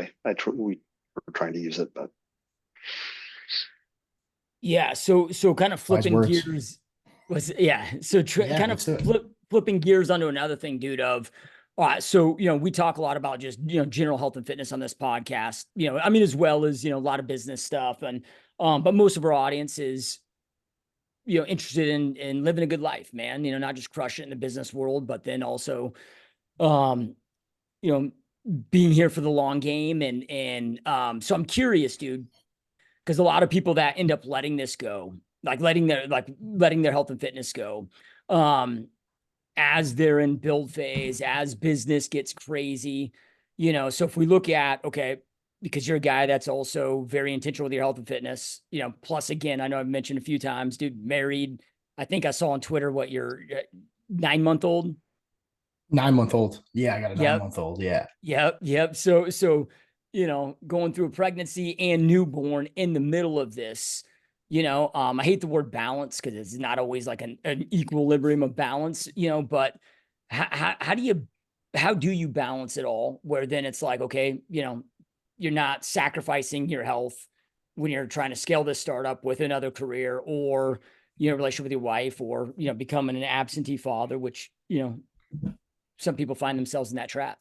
we were trying to use it. But Yeah, so kind of flipping gears was so kind of flipping gears onto another thing, dude. So we talk a lot about just general health and fitness on this podcast. I mean, as well as a lot of business stuff, and but most of our audience is interested in living a good life, man. Not just crush it in the business world, but then also um being here for the long game. And so I'm curious, dude, because a lot of people that end up letting this go, like letting their health and fitness go, as they're in build phase, as business gets crazy, so if we look at, okay, because you're a guy that's also very intentional with your health and fitness, plus again, I know I've mentioned a few times, dude, married. I think I saw on Twitter what you're 9-month old. 9-month old. Yeah, I got a Yep. 9-month old. Yeah. Yep. So, going through a pregnancy and newborn in the middle of this, I hate the word balance because it's not always like an equilibrium of balance, but how do you balance it all where then it's like, okay, you're not sacrificing your health when you're trying to scale this startup with another career or, relationship with your wife or, becoming an absentee father, which, some people find themselves in that trap.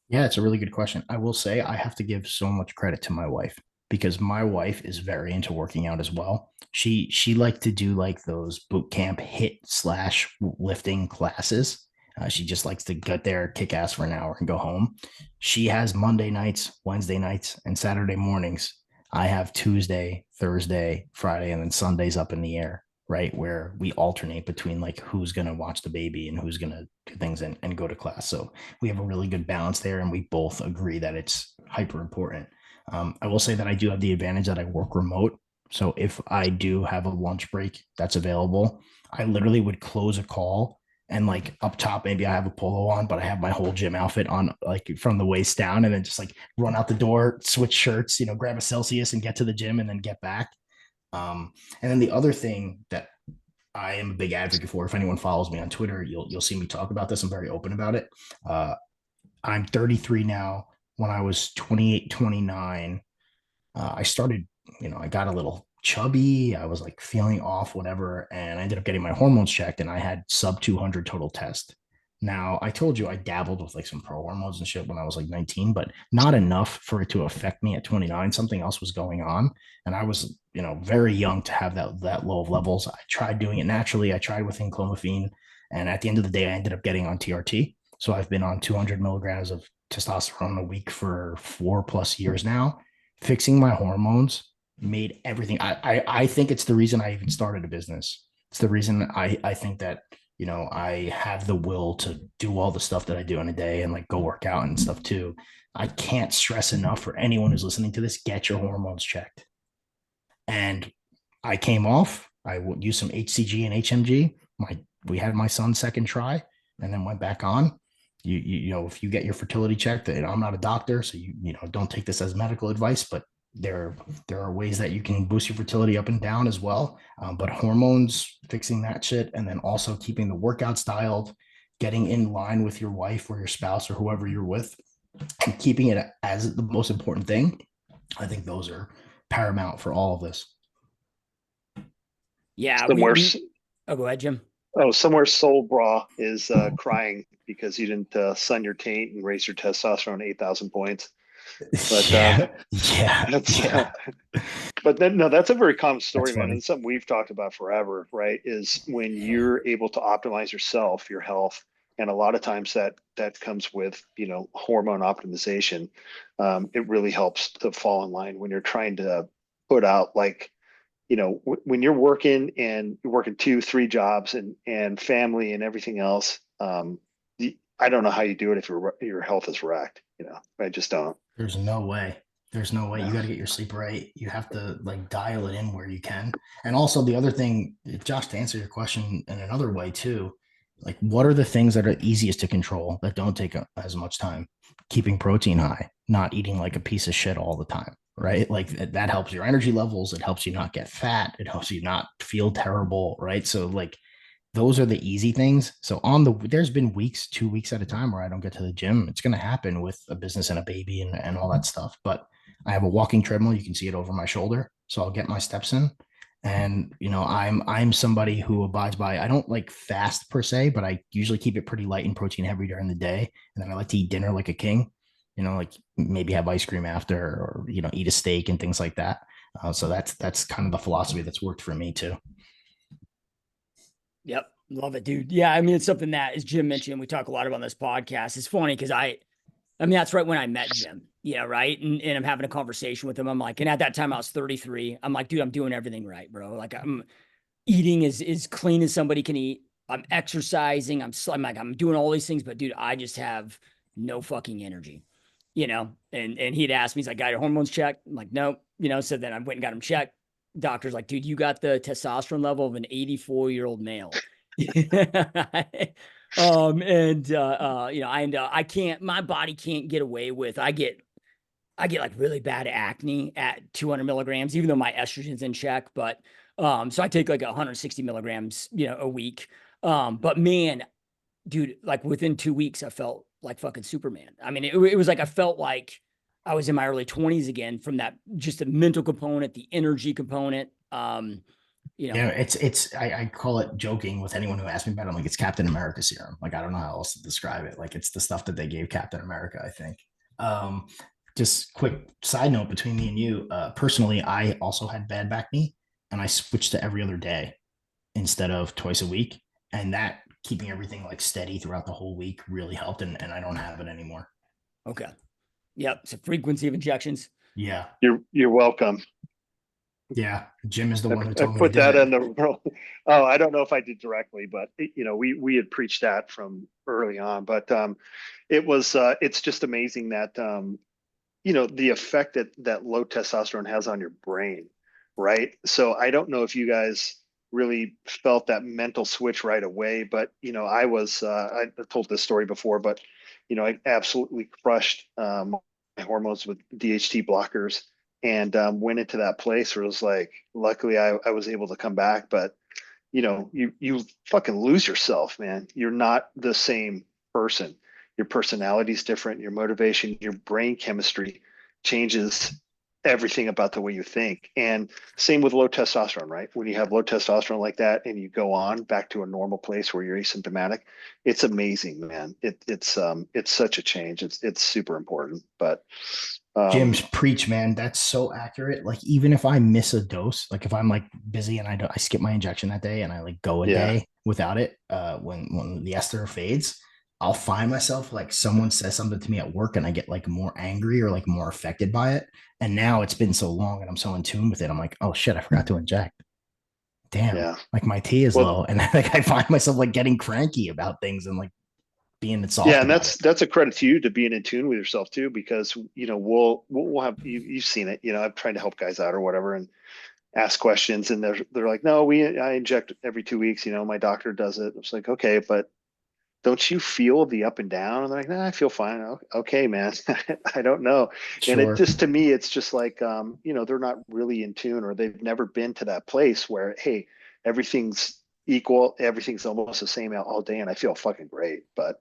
Yeah, it's a really good question. I will say I have to give so much credit to my wife because my wife is very into working out as well. She liked to do like those boot camp hit slash lifting classes. She just likes to get there, kick ass for an hour, and go home. She has Monday nights, Wednesday nights, and Saturday mornings. I have Tuesday, Thursday, Friday, and then Sundays up in the air, right? Where we alternate between like who's going to watch the baby and who's going to do things and go to class. So we have a really good balance there, and we both agree that it's hyper important. I will say that I do have the advantage that I work remote. So if I do have a lunch break that's available, I literally would close a call and like up top, maybe I have a polo on, but I have my whole gym outfit on, like from the waist down, and then just like run out the door, switch shirts, grab a Celsius and get to the gym and then get back. And then the other thing that I am a big advocate for, if anyone follows me on Twitter, you'll see me talk about this. I'm very open about it. I'm 33 now. When I was 28, 29, I started, I got a little chubby. I was like feeling off, whatever. And I ended up getting my hormones checked and I had sub 200 total test. Now, I told you I dabbled with like some pro hormones and shit when I was like 19, but not enough for it to affect me at 29. Something else was going on. And I was, very young to have that low of levels. I tried doing it naturally. I tried with clomiphene. And at the end of the day, I ended up getting on TRT. So I've been on 200 milligrams of testosterone a week for 4+ years now, fixing my hormones made everything. I think it's the reason I even started a business. It's the reason I think that, you know, I have the will to do all the stuff that I do in a day and like go work out and stuff too. I can't stress enough for anyone who's listening to this, get your hormones checked. And I came off, I would use some HCG and HMG. We had my son's second try and then went back on. You know, if you get your fertility checked, and I'm not a doctor, so you know, don't take this as medical advice, but there are ways that you can boost your fertility up and down as well. But hormones, fixing that shit, and then also keeping the workouts dialed, getting in line with your wife or your spouse or whoever you're with, and keeping it as the most important thing. I think those are paramount for all of this. Yeah, Somewhere, oh, go ahead, Jim. somewhere Soul Bra is crying because you didn't sun your taint and raise your testosterone 8,000 points. But Yeah. but then no, that's a very common story, That's man. funny. And something we've talked about forever, right? Is when you're able to optimize yourself, your health, and a lot of times that comes with, you know, hormone optimization. It really helps to fall in line when you're trying to put out, like, you know, when you're working and you're working 2, 3 jobs and family and everything else. I don't know how you do it if your health is wrecked. You know, I just don't. There's no way. There's no way. No. You got to get your sleep right. You have to like dial it in where you can. And also the other thing, Josh, to answer your question in another way too, like what are the things that are easiest to control that don't take as much time? Keeping protein high, not eating like a piece of shit all the time, right? Like that helps your energy levels. It helps you not get fat. It helps you not feel terrible, right? So like those are the easy things. So there's been weeks, 2 weeks at a time where I don't get to the gym. It's going to happen with a business and a baby and all that stuff. But I have a walking treadmill. You can see it over my shoulder. So I'll get my steps in. And, you know, I'm somebody who abides by, I don't like fast per se, but I usually keep it pretty light and protein heavy during the day. And then I like to eat dinner like a king, you know, like maybe have ice cream after or, you know, eat a steak and things like that. So that's kind of the philosophy that's worked for me too. Yep. Love it, dude. Yeah. I mean, it's something that, as Jim mentioned, we talk a lot about on this podcast. It's funny because I mean, that's right when I met Jim. Yeah, right. And I'm having a conversation with him. I'm like, and at that time I was 33. I'm like, dude, I'm doing everything right, bro. Like I'm eating as clean as somebody can eat. I'm exercising. I'm like, I'm doing all these things, but dude, I just have no fucking energy, you know? And he'd asked me, he's like, got your hormones checked? I'm like, no, you know? So then I went and got him checked. Doctor's like, dude, you got the testosterone level of an 84-year-old male. You know, I can't, my body can't get away with, I get like really bad acne at 200 milligrams, even though my estrogen's in check. But so I take like 160 milligrams, you know, a week. But man, dude, like within 2 weeks, I felt like fucking Superman. I mean, it was like I felt like I was in my early 20s again from that, just the mental component, the energy component. You know, Yeah, I call it joking with anyone who asks me about it. I'm like, it's Captain America serum. Like, I don't know how else to describe it. Like, it's the stuff that they gave Captain America, I think. Um, just quick side note between me and you. Personally, I also had bad back knee and I switched to every other day instead of twice a week. And that keeping everything like steady throughout the whole week really helped. And I don't have it anymore. okay. Yep. So frequency of injections. Yeah. You're welcome. Yeah. Jim is the one who I told me to put do that it. in the world. Oh, I don't know if I did directly, but you know, we had preached that from early on. But it's just amazing that you know, the effect that low testosterone has on your brain, right? So I don't know if you guys really felt that mental switch right away, but you know, I told this story before, but you know, I absolutely crushed my hormones with DHT blockers and went into that place where it was like, luckily I was able to come back, but you know, you fucking lose yourself, man. You're not the same person. Your personality is different, your motivation, your brain chemistry changes everything about the way you think. And same with low testosterone, right? When you have low testosterone like that and you go on back to a normal place where you're asymptomatic, it's amazing, man. It's such a change. It's super important. But Jim's preach, man. That's so accurate. Like, even if I miss a dose, like if I'm like busy and I skip my injection that day and I like go a yeah, day without it, when the ester fades, I'll find myself like someone says something to me at work and I get like more angry or like more affected by it. And now it's been so long and I'm so in tune with it. I'm like, oh shit, I forgot to inject. Damn, Yeah. like my T is Well, low. And like I find myself like getting cranky about things and like being yeah, soft and about it. that's a credit to you to being in tune with yourself too, because we'll have you've seen it. I'm trying to help guys out or whatever, and ask questions, and they're like, no, I inject every 2 weeks. My doctor does it. It's like, okay, but don't you feel the up and down? And they're like, nah, I feel fine. Okay, man. I don't know. And it Sure. just, to me, it's just like, they're not really in tune, or they've never been to that place where, hey, everything's equal, everything's almost the same all day, and I feel fucking great. But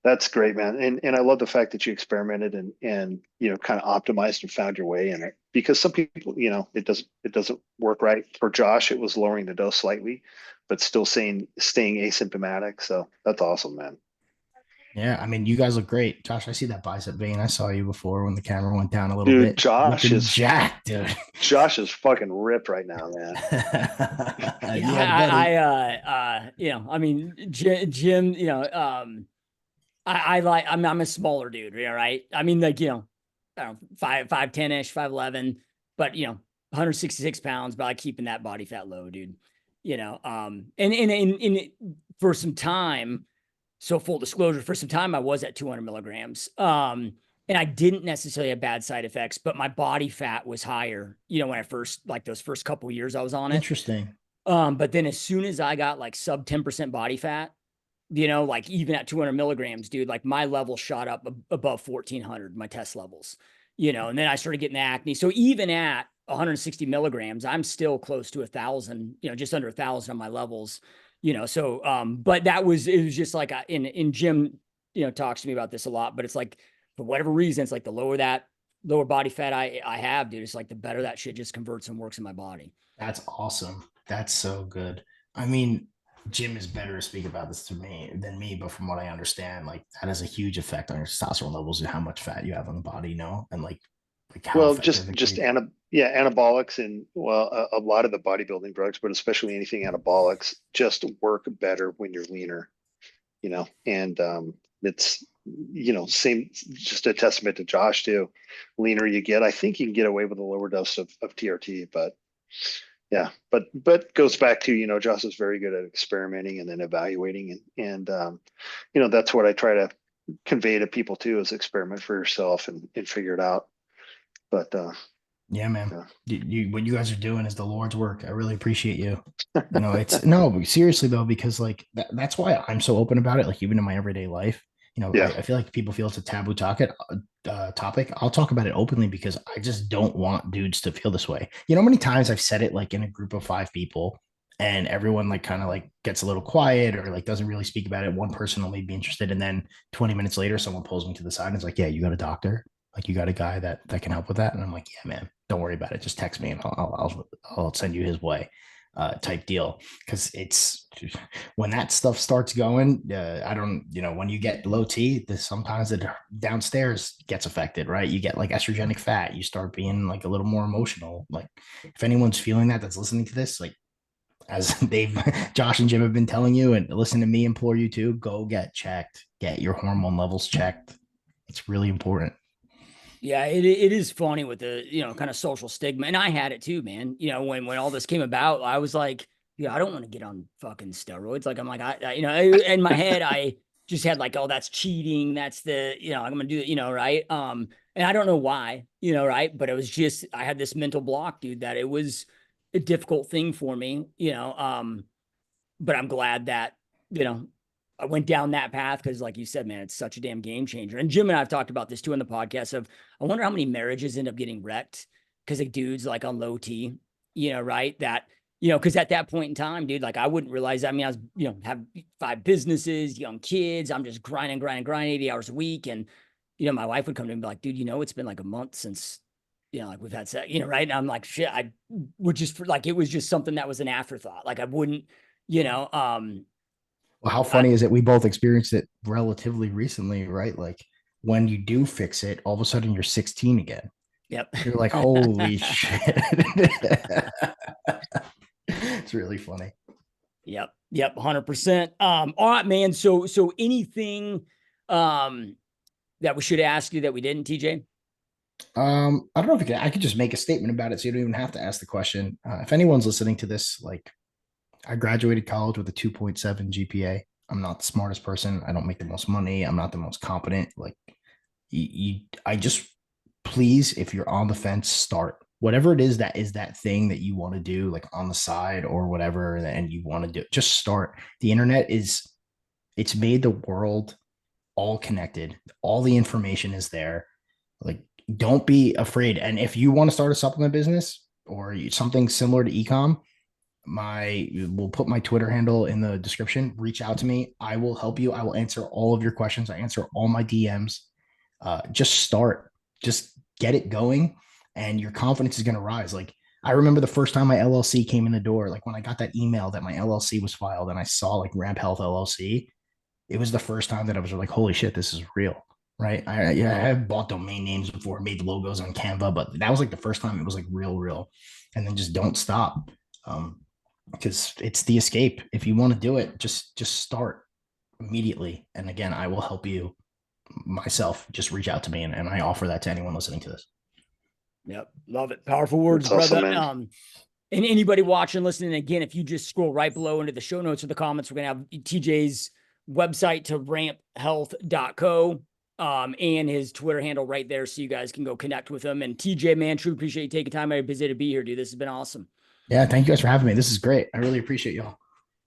that's great, man. And I love the fact that you experimented and kind of optimized and found your way in it. Because some people, it doesn't work right. For Josh, it was lowering the dose slightly, but still staying asymptomatic. So that's awesome, man. Yeah. I mean, you guys look great. Josh, I see that bicep vein. I saw you before when the camera went down a little Dude, bit. Looking jacked, dude. Josh is fucking ripped right now, man. Yeah, Yeah, buddy. I mean, Jim, I'm a smaller dude, right? I mean, like, I don't know, 5'10" ish, 5'11", but 166 pounds, but like keeping that body fat low, dude. And for some time, so full disclosure, for some time I was at 200 milligrams. And I didn't necessarily have bad side effects, but my body fat was higher, when I first, like those first couple years I was on it. Interesting. But then as soon as I got like sub 10% body fat, like even at 200 milligrams, dude, like my level shot up above 1400, my test levels, and then I started getting the acne. So even at 160 milligrams, I'm still close to 1,000, just under 1,000 on my levels, so, but it was just like, in Jim, talks to me about this a lot, but it's like, for whatever reason, it's like the lower body fat I have, dude, it's like the better that shit just converts and works in my body. That's awesome. That's so good. I mean, Jim is better to speak about this to me than me, but from what I understand, like that has a huge effect on your testosterone levels and how much fat you have on the body, and like how Well, effective just it can just be. anabolics, and well, a lot of the bodybuilding drugs, but especially anything anabolics, just work better when you're leaner. And it's same, just a testament to Josh too. Leaner you get, I think you can get away with a lower dose of TRT, but yeah, but goes back to, Josh is very good at experimenting and then evaluating, and that's what I try to convey to people too, is experiment for yourself and figure it out. But Yeah, man. yeah. What you guys are doing is the Lord's work. I really appreciate you. It's no, but seriously though, because like that's why I'm so open about it. Like even in my everyday life, Yeah. I feel like people feel it's a taboo topic. I'll talk about it openly because I just don't want dudes to feel this way. How many times I've said it like in a group of 5 people and everyone like kind of like gets a little quiet or like doesn't really speak about it. One person will maybe be interested, and then 20 minutes later, someone pulls me to the side and is like, "Yeah, you got a doctor? Like you got a guy that can help with that?" And I'm like, "Yeah, man, don't worry about it. Just text me and I'll send you his way." Type deal, because it's when that stuff starts going, I don't, when you get low T, sometimes it downstairs gets affected, right? You get like estrogenic fat, you start being like a little more emotional. Like if anyone's feeling that's listening to this, like as Josh and Jim have been telling you, and listen to me implore you to go get checked, get your hormone levels checked. It's really important. Yeah, it is funny with the, kind of social stigma. And I had it too, man. When all this came about, I was like, yeah, I don't want to get on fucking steroids. Like, I'm like, in my head, I just had like, oh, that's cheating. That's I'm going to do it, right. And I don't know why, right. But it was just, I had this mental block, dude, that it was a difficult thing for me, but I'm glad that, you know, I went down that path because, like you said, man, it's such a damn game changer. And Jim and I have talked about this too in the podcast of, I wonder how many marriages end up getting wrecked because of dudes like on low T, right? That, because at that point in time, dude, like I wouldn't realize, I mean, I was, have 5 businesses, young kids. I'm just grinding 80 hours a week. And, my wife would come to me and be like, dude, it's been like a month since, like we've had sex, right? And I'm like, shit, I would just like, it was just something that was an afterthought. Like I wouldn't, you know, Well, how I, funny is it? We both experienced it relatively recently, right? Like when you do fix it, all of a sudden you're 16 again. yep. You're like, holy shit. It's really funny. Yep. 100%. All right, man. So anything, that we should ask you that we didn't, TJ? I don't know if I could just make a statement about it, so you don't even have to ask the question. If anyone's listening to this, like, I graduated college with a 2.7 GPA. I'm not the smartest person. I don't make the most money. I'm not the most competent. Like, I just, please, if you're on the fence, start whatever it is that thing that you want to do, like on the side or whatever, and you want to do. Just start. The internet it's made the world all connected. All the information is there. Like, don't be afraid. And if you want to start a supplement business or something similar to ecom, we'll put my Twitter handle in the description. Reach out to me. I will help you. I will answer all of your questions. I answer all my DMs. Just start. Just get it going, and your confidence is going to rise. Like, I remember the first time my LLC came in the door, like when I got that email that my LLC was filed and I saw like Ramp Health LLC, it was the first time that I was like, holy shit, this is real. Right. I have bought domain names before, made logos on Canva, but that was like the first time it was like real. And then just don't stop. Because it's the escape. If you want to do it, just start immediately. And again, I will help you myself. Just reach out to me, and I offer that to anyone listening to this. Yep. Love it. Powerful words, That's brother. awesome, And anybody watching, listening, again, if you just scroll right below into the show notes or the comments, we're going to have TJ's website to ramphealth.co and his Twitter handle right there, so you guys can go connect with him. And TJ, man, truly appreciate you taking time. I'm busy to be here, dude. This has been awesome. Yeah, thank you guys for having me. This is great. I really appreciate y'all.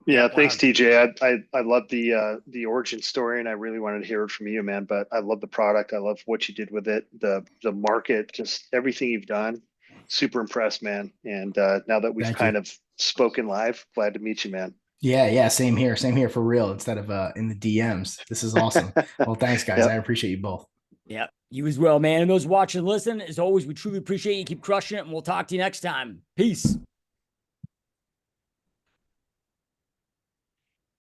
Yeah, thanks, TJ. I love the origin story, and I really wanted to hear it from you, man. But I love the product. I love what you did with it, the market, just everything you've done. Super impressed, man. And now that we've kind of spoken live, glad to meet you, man. Yeah, same here for real, instead of in the DMs. This is awesome. Well, thanks, guys. Yep. I appreciate you both. Yeah, you as well, man. And those watching and listen, as always, we truly appreciate you. Keep crushing it, and we'll talk to you next time. Peace.